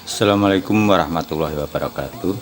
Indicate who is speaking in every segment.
Speaker 1: Assalamualaikum warahmatullahi wabarakatuh.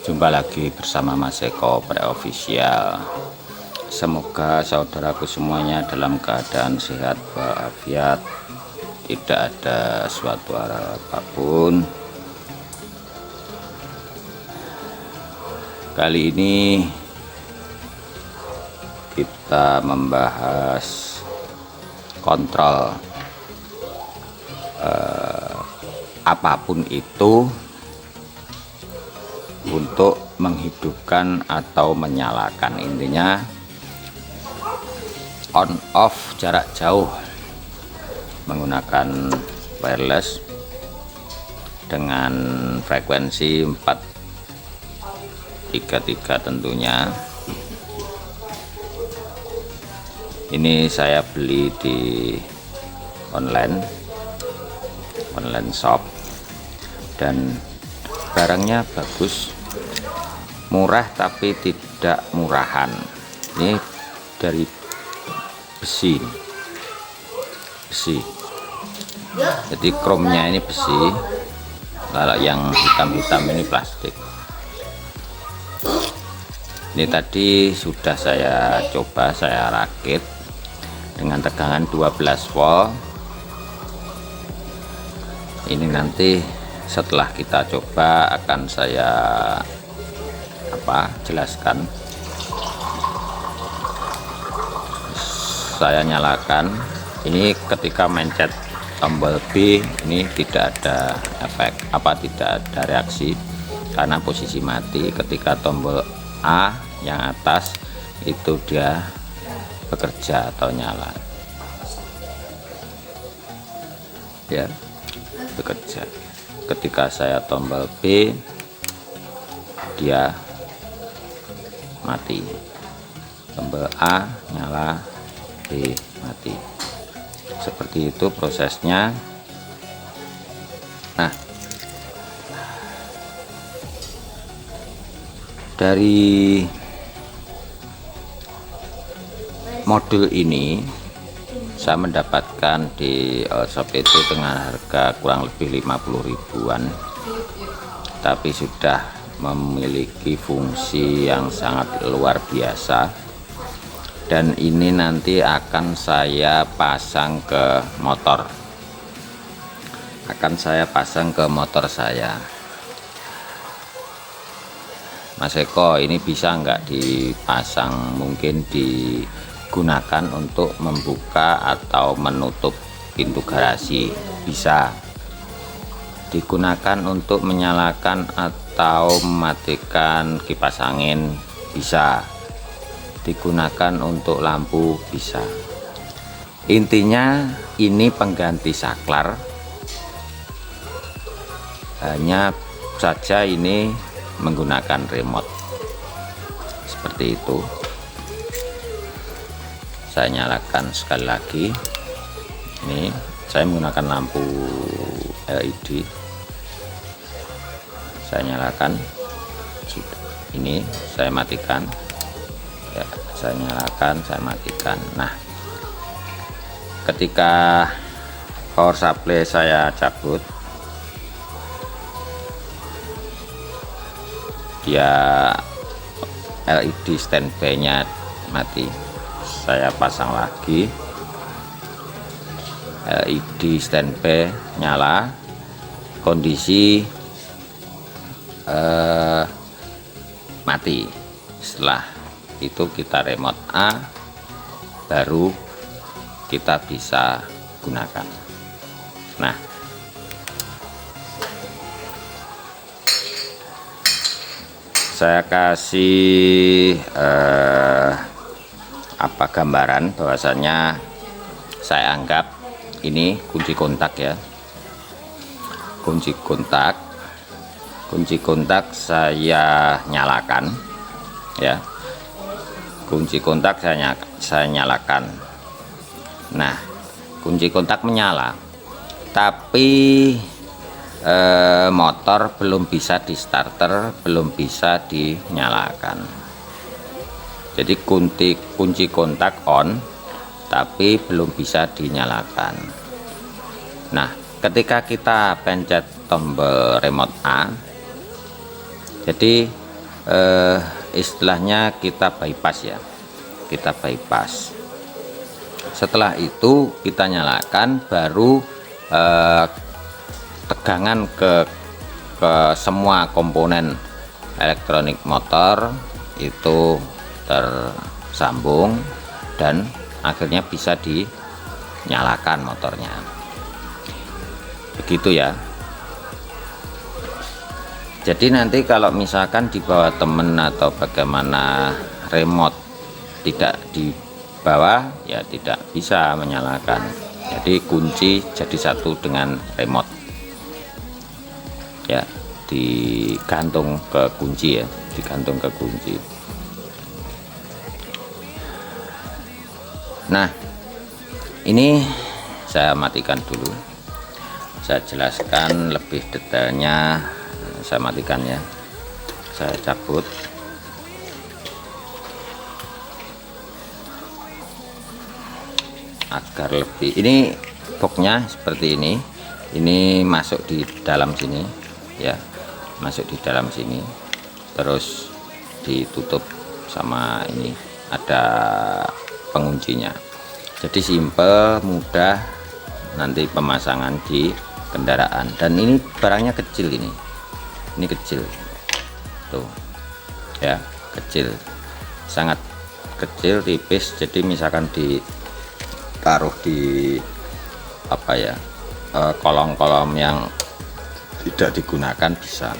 Speaker 1: Jumpa lagi bersama Mas Eko Pre-Official. Semoga saudaraku semuanya dalam keadaan sehat walafiat, tidak ada suatu hal apapun. Kali ini kita membahas kontrol apapun itu untuk menghidupkan atau menyalakan, intinya on off jarak jauh menggunakan wireless dengan frekuensi 433 tentunya. Ini saya beli di online shop dan barangnya bagus, murah tapi tidak murahan. Ini dari besi, jadi chrome-nya ini besi, kalau yang hitam-hitam ini plastik. Ini tadi sudah saya coba, saya rakit dengan tegangan 12 volt. Ini nanti setelah kita coba akan saya jelaskan. Saya nyalakan. Ini ketika mencet tombol B ini tidak ada efek, tidak ada reaksi karena posisi mati. Ketika tombol A yang atas itu dia bekerja atau nyala, ya, bekerja. Ketika saya tombol B dia mati, tombol A nyala, B mati. Seperti itu prosesnya. Nah, dari modul ini saya mendapatkan di shop itu dengan harga kurang lebih 50 ribuan, tapi sudah memiliki fungsi yang sangat luar biasa. Dan ini nanti akan saya pasang ke motor, saya. Mas Eko, ini bisa nggak dipasang, mungkin digunakan untuk membuka atau menutup pintu garasi? Bisa. Digunakan untuk menyalakan atau mematikan kipas angin? Bisa. Digunakan untuk lampu? Bisa. Intinya ini pengganti saklar, hanya saja ini menggunakan remote. Seperti itu. Saya nyalakan sekali lagi. Ini saya menggunakan lampu LED. Saya nyalakan. Ini saya matikan. Ya, saya nyalakan, saya matikan. Nah, ketika power supply saya cabut, dia LED standby nya mati. Saya pasang lagi, LED standby nyala, kondisi mati. Setelah itu kita remote A, baru kita bisa gunakan. Nah, saya kasih gambaran bahwasannya saya anggap ini kunci kontak, ya, kunci kontak saya nyalakan, ya, kunci kontak saya nyalakan. Nah, kunci kontak menyala, tapi motor belum bisa di starter, belum bisa dinyalakan. Jadi kunci kontak on tapi belum bisa dinyalakan. Nah, ketika kita pencet tombol remote A, jadi istilahnya kita bypass ya, kita bypass. Setelah itu kita nyalakan, baru tegangan ke semua komponen elektronik motor itu tersambung dan akhirnya bisa dinyalakan motornya. Begitu ya. Jadi nanti kalau misalkan dibawa temen atau bagaimana, remote tidak dibawa ya tidak bisa menyalakan. Jadi kunci jadi satu dengan remote ya, digantung ke kunci ya, digantung ke kunci. Nah, ini saya matikan dulu, saya jelaskan lebih detailnya. Saya matikan ya, saya cabut. Agar lebih, ini boxnya seperti ini masuk di dalam sini ya, masuk di dalam sini, terus ditutup sama ini ada penguncinya. Jadi simple, mudah nanti pemasangan di kendaraan. Dan ini barangnya kecil, ini kecil tuh ya, kecil, sangat kecil, tipis. Jadi misalkan ditaruh di apa ya, kolong-kolong yang tidak digunakan bisa.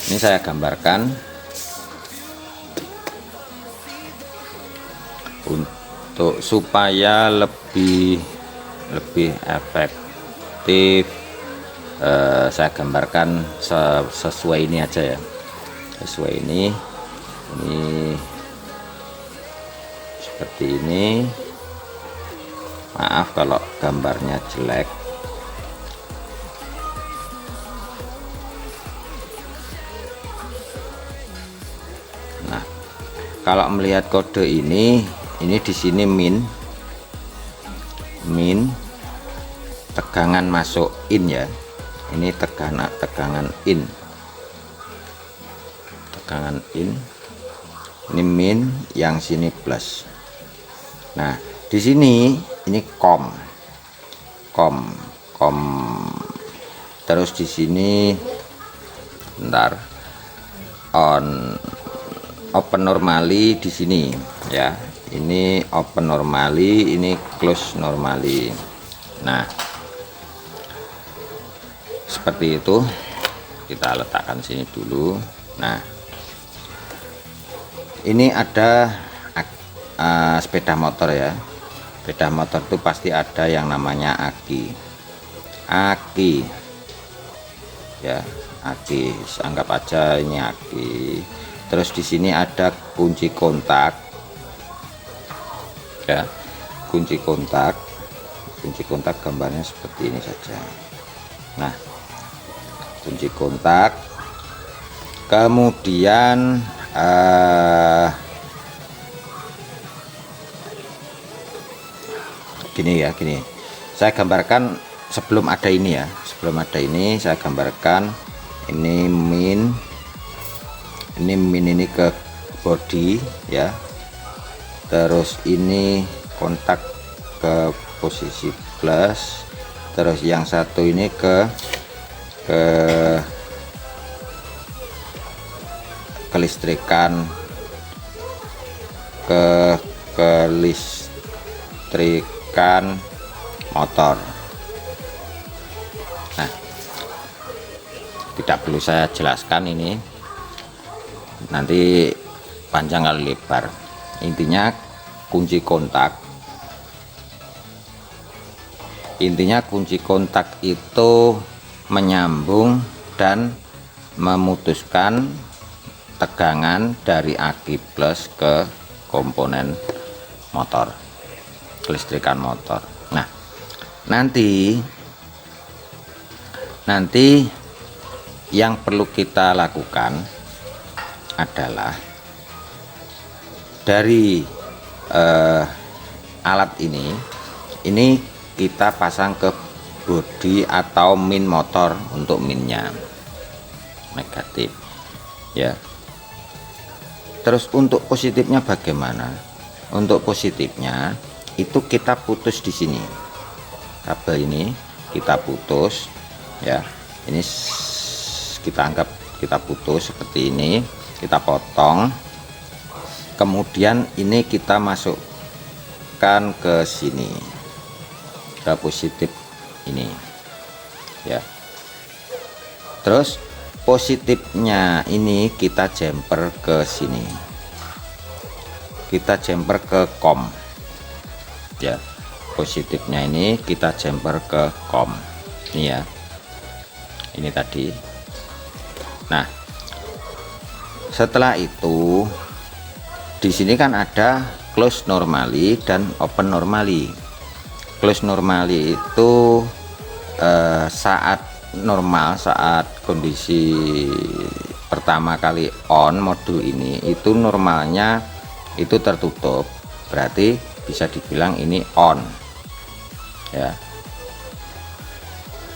Speaker 1: Ini saya gambarkan untuk supaya lebih efektif. Saya gambarkan sesuai ini aja ya, sesuai ini seperti ini. Maaf kalau gambarnya jelek. Nah, kalau melihat kode ini di sini min tegangan masuk in ya. Ini tegangan in, ini min, yang sini plus. Nah, di sini ini com, terus di sini bentar, on, open normally di sini ya. Ini open normally, ini close normally. Nah, seperti itu. Kita letakkan sini dulu. Nah, ini ada sepeda motor ya. Sepeda motor itu pasti ada yang namanya aki ya, aki, anggap aja ini aki. Terus di sini ada kunci kontak ya, kunci kontak gambarnya seperti ini saja. Nah, kunci kontak, kemudian gini saya gambarkan sebelum ada ini ya, saya gambarkan ini min, ini ke body ya, terus ini kontak ke posisi plus, terus yang satu ini ke kelistrikan, kelistrikan motor. Nah, tidak perlu saya jelaskan, ini nanti panjang kali lebar. Intinya kunci kontak, itu menyambung dan memutuskan tegangan dari aki plus ke komponen motor, kelistrikan motor. Nah, nanti yang perlu kita lakukan adalah dari alat ini kita pasang ke bodi atau min motor. Untuk minnya negatif ya. Terus untuk positifnya bagaimana? Untuk positifnya itu kita putus di sini, kabel ini kita putus ya. Ini kita anggap kita putus seperti ini, kita potong, kemudian ini kita masukkan ke sini, ke positif ini ya. Terus positifnya ini kita jumper ke sini, kita jumper ke COM ya. Positifnya ini kita jumper ke COM ini ya, ini tadi. Nah setelah itu di sini kan ada close normally dan open normally. Close normally itu saat normal, saat kondisi pertama kali on modul ini itu normalnya itu tertutup, berarti bisa dibilang ini on ya.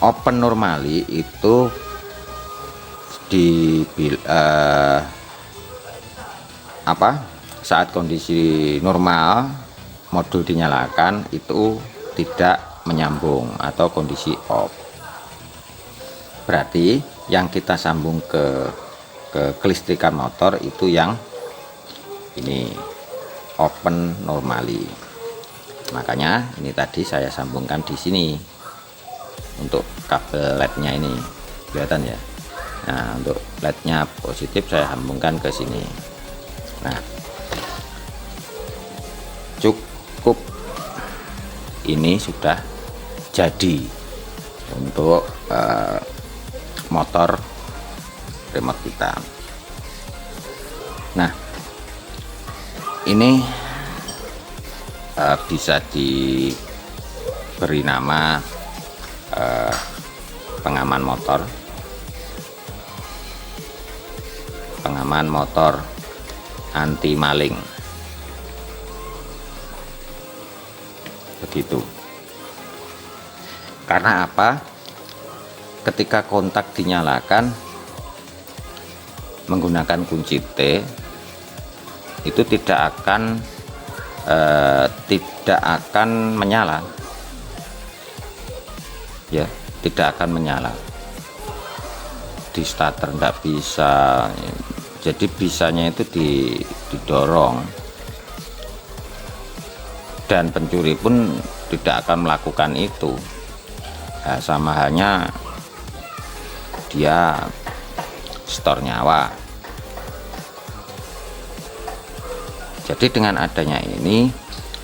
Speaker 1: Open normally itu di saat kondisi normal modul dinyalakan itu tidak menyambung atau kondisi off, berarti yang kita sambung ke kelistrikan motor itu yang ini open normally. Makanya ini tadi saya sambungkan di sini untuk kabel LED-nya ini, kelihatan ya. Nah untuk LED-nya positif saya sambungkan ke sini. Nah cukup, ini sudah jadi untuk motor remote kita. Nah ini bisa diberi nama pengaman motor, pengaman motor anti maling, begitu. Karena apa? Ketika kontak dinyalakan menggunakan kunci T itu tidak akan menyala ya, tidak akan menyala. Di starter tidak bisa, jadi bisanya itu didorong, dan pencuri pun tidak akan melakukan itu. Nah, sama halnya dia store nyawa. Jadi dengan adanya ini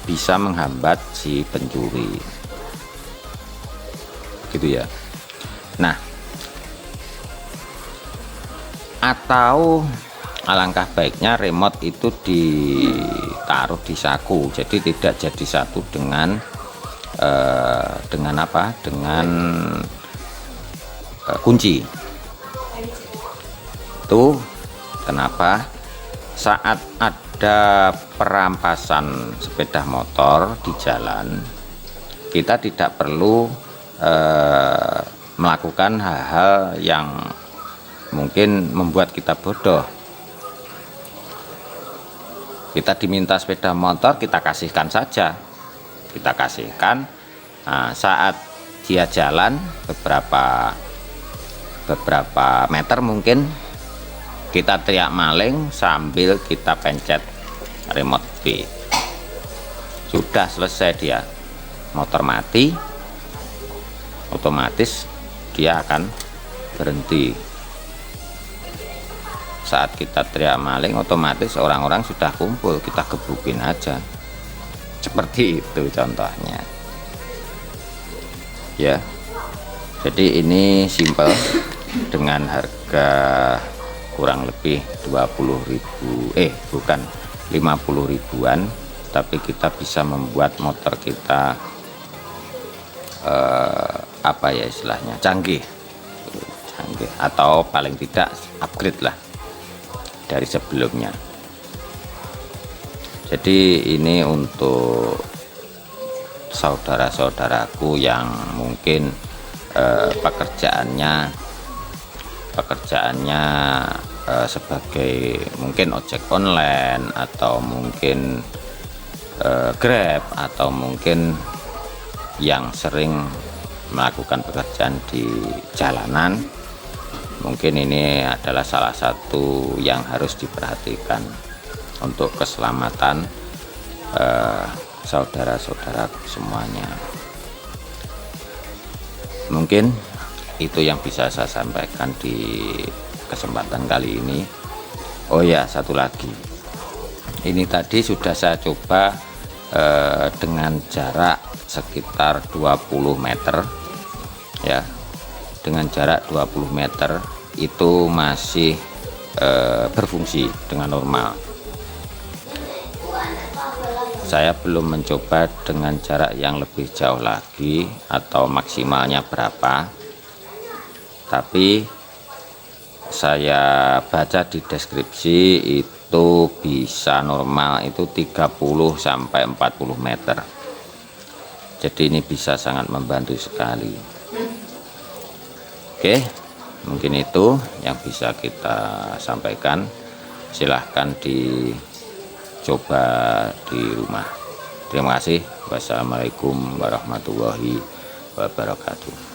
Speaker 1: bisa menghambat si pencuri, gitu ya. Nah, atau alangkah baiknya remote itu ditaruh di saku, jadi tidak jadi satu dengan apa? Dengan kunci. Itu kenapa saat ada perampasan sepeda motor di jalan kita tidak perlu melakukan hal-hal yang mungkin membuat kita bodoh. Kita diminta sepeda motor, kita kasihkan saja, kita kasihkan. Nah, saat dia jalan beberapa meter mungkin kita teriak maling sambil kita pencet remote B, sudah selesai dia. Motor mati, otomatis dia akan berhenti. Saat kita teriak maling, otomatis orang-orang sudah kumpul, kita gebukin aja. Seperti itu contohnya ya. Jadi ini simple, dengan harga kurang lebih 20.000, bukan 50 ribuan, tapi kita bisa membuat motor kita apa ya istilahnya, canggih, atau paling tidak upgrade lah dari sebelumnya. Jadi ini untuk saudara-saudaraku yang mungkin pekerjaannya sebagai mungkin ojek online, atau mungkin Grab, atau mungkin yang sering melakukan pekerjaan di jalanan. Mungkin ini adalah salah satu yang harus diperhatikan untuk keselamatan saudara-saudara semuanya. Mungkin itu yang bisa saya sampaikan di kesempatan kali ini. Oh ya, satu lagi, ini tadi sudah saya coba dengan jarak sekitar 20 meter ya. Dengan jarak 20 meter itu masih berfungsi dengan normal. Saya belum mencoba dengan jarak yang lebih jauh lagi atau maksimalnya berapa, tapi saya baca di deskripsi itu bisa normal itu 30 sampai 40 meter. Jadi ini bisa sangat membantu sekali. Oke, mungkin itu yang bisa kita sampaikan. Silahkan dicoba di rumah. Terima kasih. Wassalamualaikum warahmatullahi wabarakatuh.